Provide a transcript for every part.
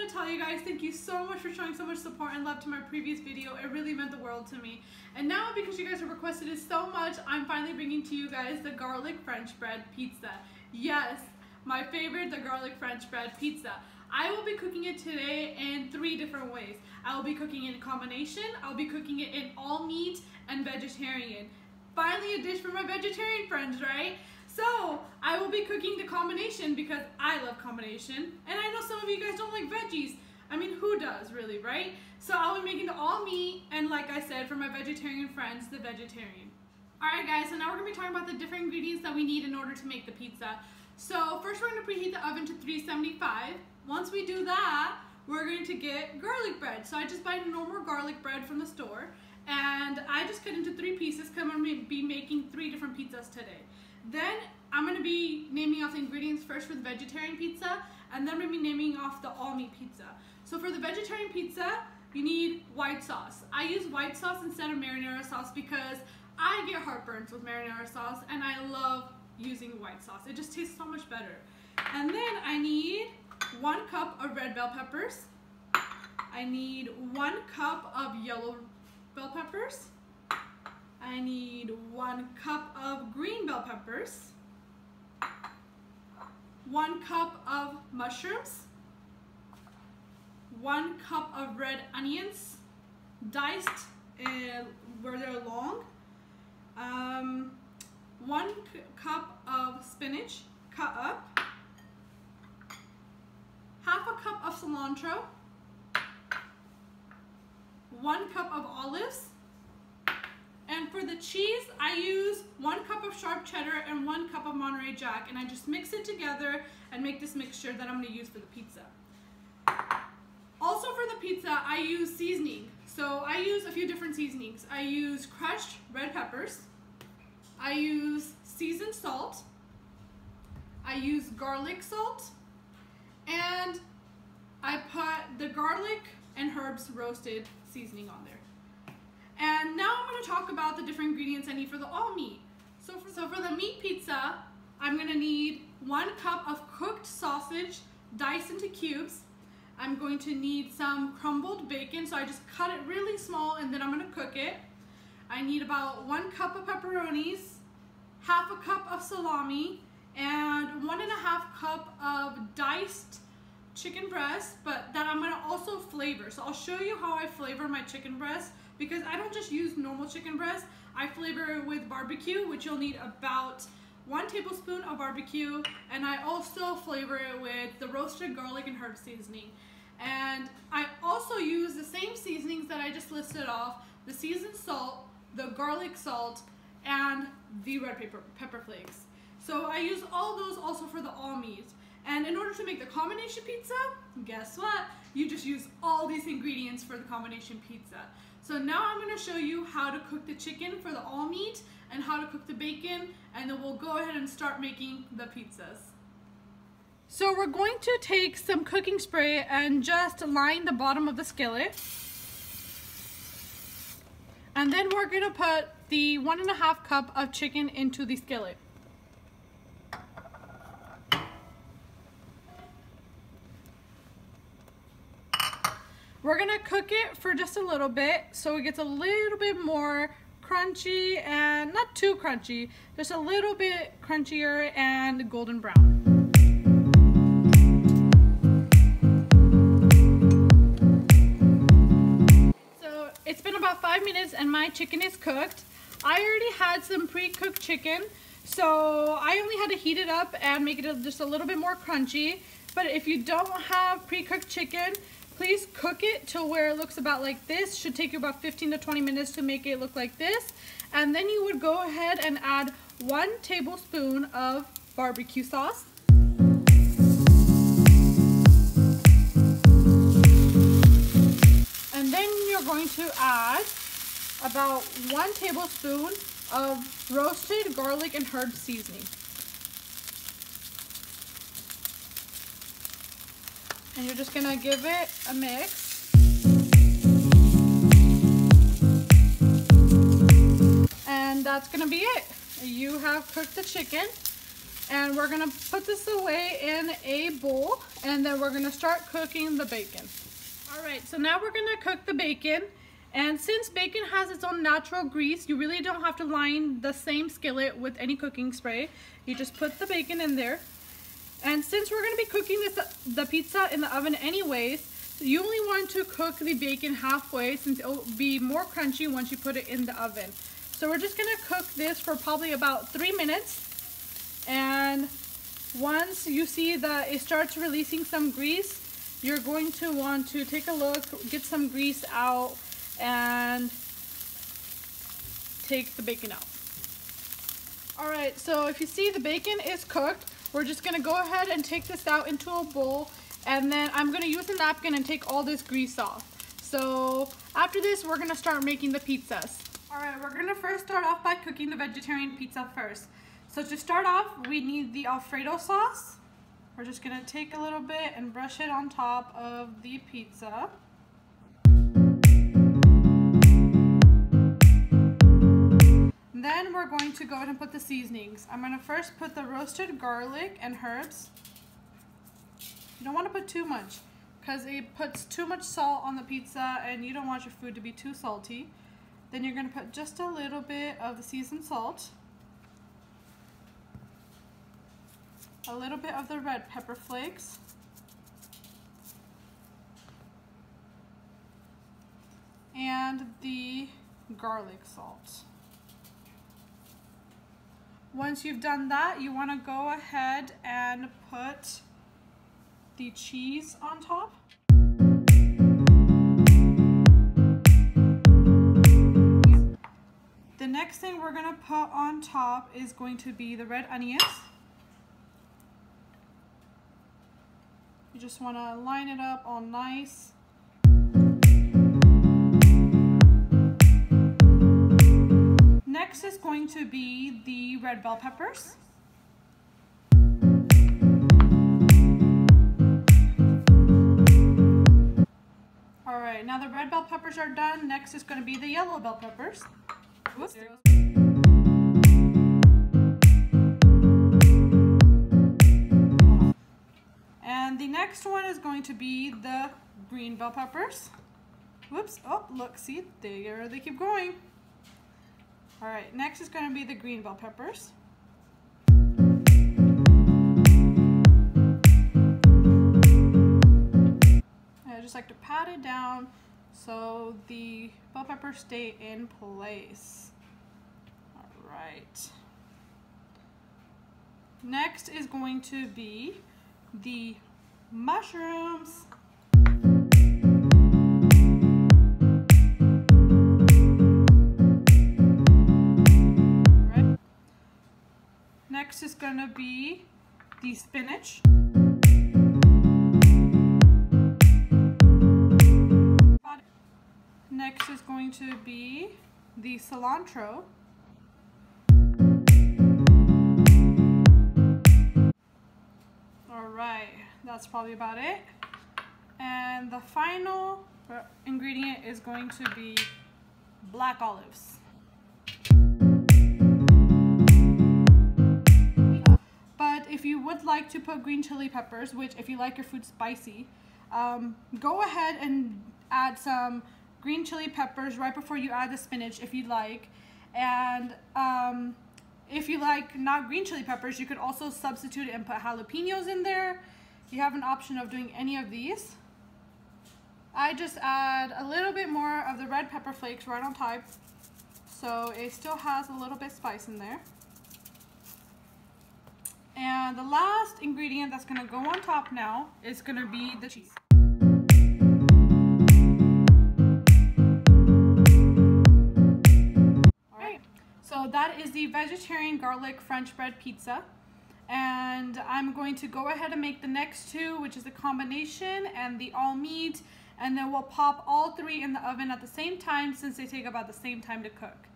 to tell you guys thank you so much for showing so much support and love to my previous video. It really meant the world to me. And now, because you guys have requested it so much, I'm finally bringing to you guys the garlic French bread pizza. Yes, my favorite, the garlic French bread pizza. I will be cooking it today in 3 different ways. I will be cooking it in combination, I'll be cooking it in all meat and vegetarian. Finally a dish for my vegetarian friends, right? So I will be cooking the combination because I love combination. And I know some of you guys don't like veggies. I mean, who does really, right? So I'll be making the all meat and, like I said, for my vegetarian friends, the vegetarian. Alright guys, so now we're going to be talking about the different ingredients that we need in order to make the pizza. So first we're going to preheat the oven to 375. Once we do that, we're going to get garlic bread. So I just buy normal garlic bread from the store, and I just cut into 3 pieces because I'm going to be making 3 different pizzas today. Then I'm going to be naming off the ingredients first for the vegetarian pizza, and then we're going to be naming off the all meat pizza. So for the vegetarian pizza, you need white sauce. I use white sauce instead of marinara sauce because I get heartburns with marinara sauce, and I love using white sauce. It just tastes so much better. And then I need 1 cup of red bell peppers. I need 1 cup of yellow bell peppers. I need 1 cup of green bell peppers. 1 cup of mushrooms. 1 cup of red onions, diced where they're long. 1 cup of spinach cut up. Half a cup of cilantro. 1 cup of olives. And for the cheese, I use 1 cup of sharp cheddar and 1 cup of Monterey Jack, and I just mix it together and make this mixture that I'm going to use for the pizza. Also for the pizza, I use seasoning. So I use a few different seasonings. I use crushed red peppers. I use seasoned salt. I use garlic salt. And I put the garlic and herbs roasted seasoning on there. And now I'm going to talk about the different ingredients I need for the all meat. So for the meat pizza, I'm going to need 1 cup of cooked sausage diced into cubes. I'm going to need some crumbled bacon, so I just cut it really small and then I'm going to cook it. I need about 1 cup of pepperonis, half a cup of salami, and 1.5 cup of diced chicken breast, but that I'm going to also flavor. So I'll show you how I flavor my chicken breast, because I don't just use normal chicken breast. I flavor it with barbecue, which you'll need about 1 tablespoon of barbecue, and I also flavor it with the roasted garlic and herb seasoning. And I also use the same seasonings that I just listed off, the seasoned salt, the garlic salt, and the red pepper flakes. So I use all those also for the all meat. And in order to make the combination pizza, guess what? You just use all these ingredients for the combination pizza. So now I'm going to show you how to cook the chicken for the all meat and how to cook the bacon, and then we'll go ahead and start making the pizzas. So we're going to take some cooking spray and just line the bottom of the skillet. And then we're going to put the 1.5 cup of chicken into the skillet. We're going to cook it for just a little bit so it gets a little bit more crunchy, and not too crunchy, just a little bit crunchier and golden brown. So it's been about 5 minutes and my chicken is cooked. I already had some pre-cooked chicken, so I only had to heat it up and make it just a little bit more crunchy. But if you don't have pre-cooked chicken, please cook it to where it looks about like this. Should take you about 15 to 20 minutes to make it look like this. And then you would go ahead and add 1 tablespoon of barbecue sauce. And then you're going to add about 1 tablespoon of roasted garlic and herb seasoning. And you're just gonna give it a mix. And that's gonna be it. You have cooked the chicken. And we're gonna put this away in a bowl, and then we're gonna start cooking the bacon. All right, so now we're gonna cook the bacon. And since bacon has its own natural grease, you really don't have to line the same skillet with any cooking spray. You just put the bacon in there. And since we're gonna be cooking the pizza in the oven anyways, you only want to cook the bacon halfway since it'll be more crunchy once you put it in the oven. So we're just gonna cook this for probably about 3 minutes. And once you see that it starts releasing some grease, you're going to want to take a look, get some grease out, and take the bacon out. All right, so if you see the bacon is cooked, we're just gonna go ahead and take this out into a bowl, and then I'm gonna use a napkin and take all this grease off. So after this, we're gonna start making the pizzas. All right, we're gonna first start off by cooking the vegetarian pizza first. So to start off, we need the Alfredo sauce. We're just gonna take a little bit and brush it on top of the pizza. Then we're going to go ahead and put the seasonings. I'm gonna first put the roasted garlic and herbs. You don't wanna put too much because it puts too much salt on the pizza and you don't want your food to be too salty. Then you're gonna put just a little bit of the seasoned salt. A little bit of the red pepper flakes. And the garlic salt. Once you've done that, you want to go ahead and put the cheese on top. The next thing we're going to put on top is going to be the red onions. You just want to line it up all nice. Next is going to be the red bell peppers. All right, now the red bell peppers are done. Next is going to be the yellow bell peppers. Oops. And the next one is going to be the green bell peppers. Whoops, oh, look, see, there they keep going. All right, next is going to be the green bell peppers. I just like to pat it down so the bell peppers stay in place. All right. Next is going to be the mushrooms. Next is going to be the spinach. Next is going to be the cilantro. All right, that's probably about it. And the final ingredient is going to be black olives. If you would like to put green chili peppers, which if you like your food spicy, go ahead and add some green chili peppers right before you add the spinach if you'd like. And if you like not green chili peppers, you could also substitute it and put jalapenos in there. You have an option of doing any of these. I just add a little bit more of the red pepper flakes right on top, so it still has a little bit of spice in there. And the last ingredient that's going to go on top now is going to be the cheese. Alright, so that is the vegetarian garlic French bread pizza. And I'm going to go ahead and make the next two, which is the combination and the all meat. And then we'll pop all three in the oven at the same time since they take about the same time to cook.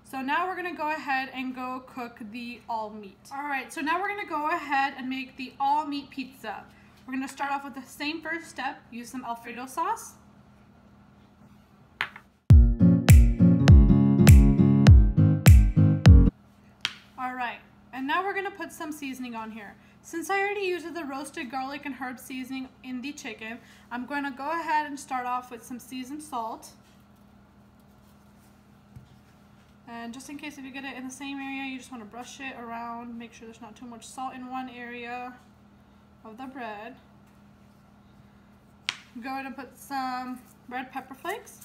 So now we're gonna go ahead and go cook the all meat. All right, so now we're gonna go ahead and make the all meat pizza. We're gonna start off with the same first step, use some Alfredo sauce. All right, And now we're gonna put some seasoning on here. Since I already used the roasted garlic and herb seasoning in the chicken, I'm gonna go ahead and start off with some seasoned salt. And just in case if you get it in the same area, you just wanna brush it around, make sure there's not too much salt in one area of the bread. Go ahead and put some red pepper flakes.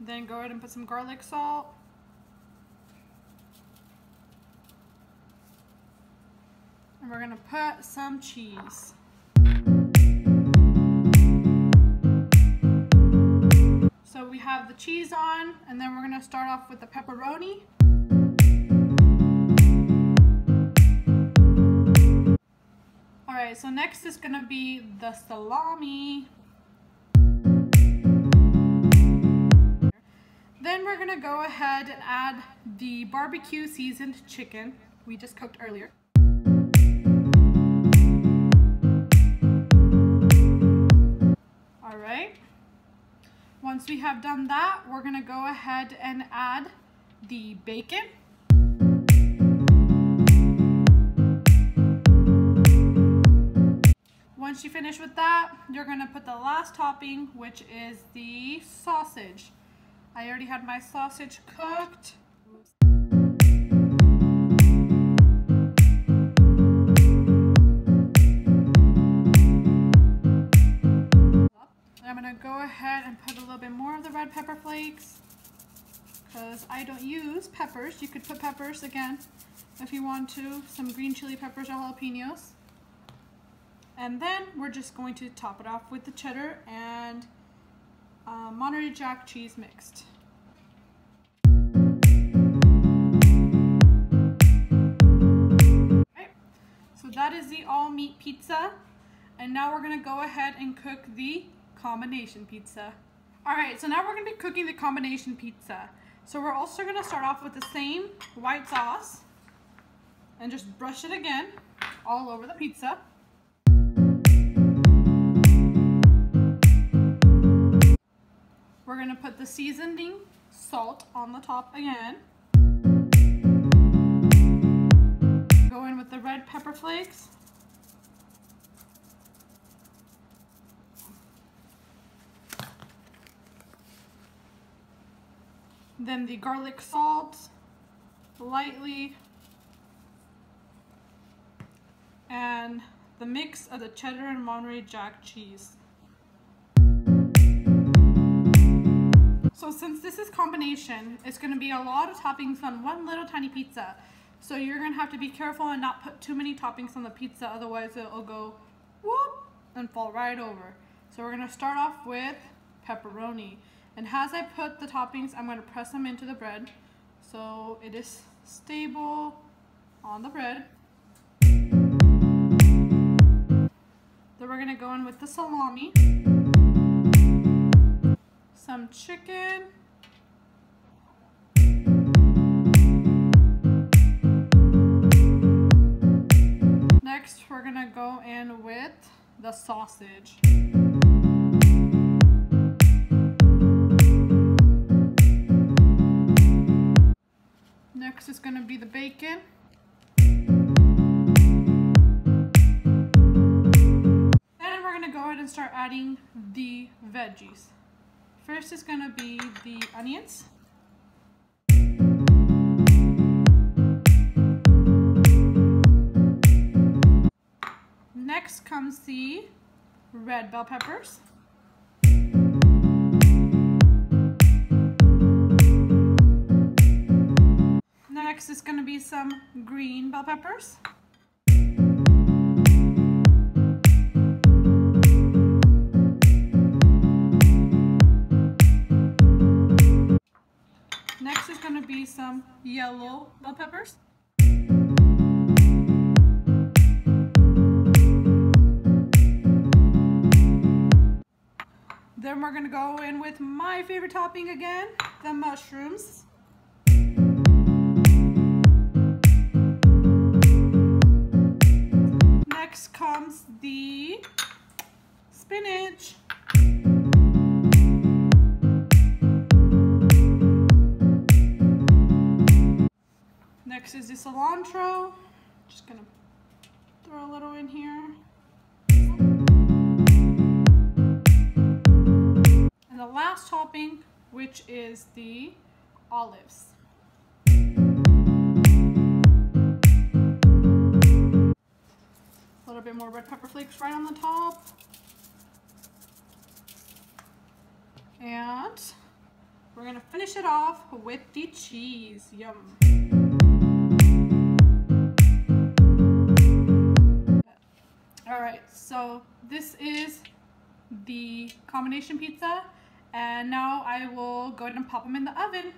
Then go ahead and put some garlic salt. And we're gonna put some cheese. So we have the cheese on, and then we're gonna start off with the pepperoni. All right, so next is gonna be the salami. Then we're gonna go ahead and add the barbecue seasoned chicken we just cooked earlier. All right. Once we have done that, we're gonna go ahead and add the bacon. Once you finish with that, you're gonna put the last topping, which is the sausage. I already had my sausage cooked. I'm gonna go ahead and put a little bit more of the red pepper flakes because I don't use peppers. You could put peppers again if you want to, some green chili peppers or jalapenos. And then we're just going to top it off with the cheddar and Monterey Jack cheese mixed. Okay, so that is the all meat pizza. And now we're gonna go ahead and cook the combination pizza. All right, so now we're gonna be cooking the combination pizza. So we're also gonna start off with the same white sauce and just brush it again all over the pizza. We're gonna put the seasoning salt on the top again. Go in with the red pepper flakes. Then the garlic salt, lightly. And the mix of the cheddar and Monterey Jack cheese. So since this is combination, it's going to be a lot of toppings on one little tiny pizza. So you're going to have to be careful and not put too many toppings on the pizza, otherwise it'll go whoop and fall right over. So we're going to start off with pepperoni. And as I put the toppings, I'm going to press them into the bread so it is stable on the bread. Then we're going to go in with the salami. Some chicken, next we're gonna go in with the sausage. Next is gonna be the bacon. Then we're gonna go ahead and start adding the veggies. First is going to be the onions. Next comes the red bell peppers. Next is going to be some green bell peppers. Next is going to be some yellow bell peppers. Then we're going to go in with my favorite topping again, the mushrooms. Next comes the spinach. Next is the cilantro. Just gonna throw a little in here. And the last topping, which is the olives. A little bit more red pepper flakes right on the top. And we're gonna finish it off with the cheese. Yum. All right, so this is the combination pizza, and now I will go ahead and pop them in the oven.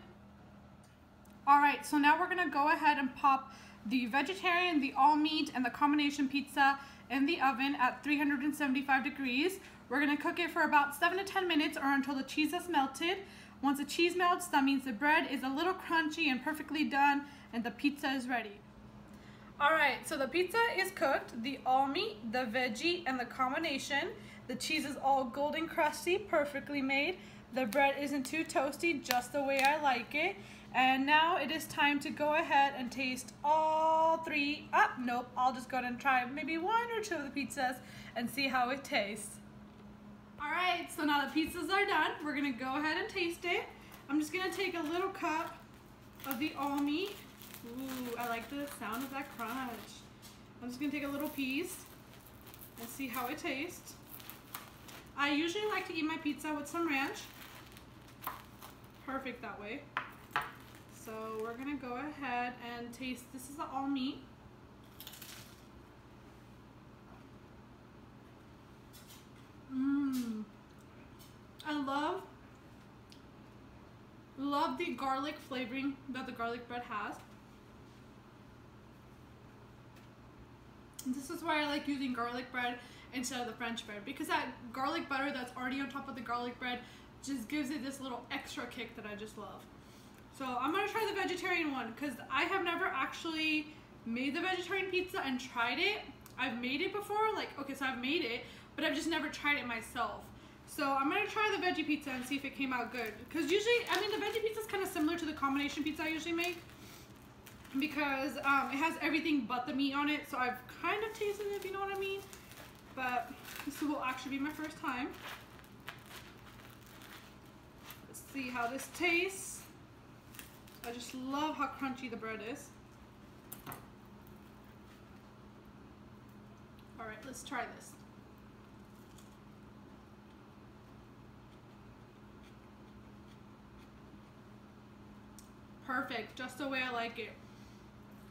All right, so now we're gonna go ahead and pop the vegetarian, the all meat, and the combination pizza in the oven at 375 degrees. We're gonna cook it for about 7 to 10 minutes or until the cheese has melted. Once the cheese melts, that means the bread is a little crunchy and perfectly done, and the pizza is ready. All right, so the pizza is cooked, the all meat, the veggie, and the combination. The cheese is all golden crusty, perfectly made. The bread isn't too toasty, just the way I like it. And now it is time to go ahead and taste all three. Nope, I'll just go ahead and try maybe 1 or 2 of the pizzas and see how it tastes. All right, so now the pizzas are done. We're gonna go ahead and taste it. I'm just gonna take a little cup of the all meat. Ooh, I like the sound of that crunch. I'm just gonna take a little piece and see how it tastes. I usually like to eat my pizza with some ranch. Perfect that way. So we're gonna go ahead and taste, this is the all meat. I love the garlic flavoring that the garlic bread has. And this is why I like using garlic bread instead of the French bread, because that garlic butter that's already on top of the garlic bread just gives it this little extra kick that I just love. So I'm gonna try the vegetarian one because I have never actually made the vegetarian pizza and tried it. I've made it before, so I've made it, but I've just never tried it myself. So I'm gonna try the veggie pizza and see if it came out good. Because usually, the veggie pizza is kind of similar to the combination pizza I usually make, because it has everything but the meat on it. So I've kind of tasted it, if you know what I mean. But this will actually be my first time. Let's see how this tastes. I just love how crunchy the bread is. All right, let's try this. Perfect, just the way I like it.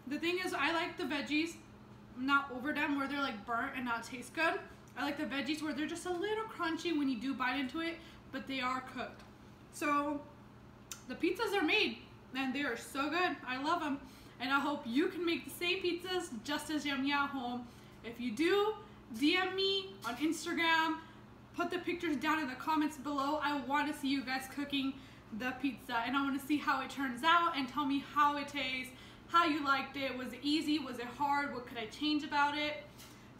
The thing is, I like the veggies not overdone where they're like burnt and not taste good. I like the veggies where they're just a little crunchy when you do bite into it, but they are cooked. So the pizzas are made and they are so good. I love them, and I hope you can make the same pizzas just as yummy at home. If you do, DM me on Instagram, put the pictures down in the comments below. I want to see you guys cooking the pizza, and I want to see how it turns out, and tell me how it tastes, how you liked it. Was it easy? Was it hard? What could I change about it?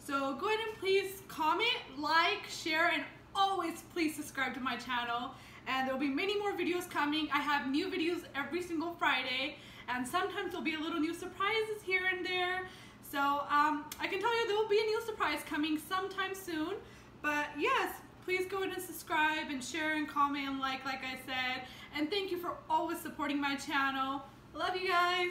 So go ahead and please comment, like, share, and always please subscribe to my channel. And there will be many more videos coming. I have new videos every single Friday, and sometimes there'll be a little new surprises here and there. So I can tell you there will be a new surprise coming sometime soon. But yes, please go ahead and subscribe and share and comment and like I said. And thank you for always supporting my channel. Love you guys.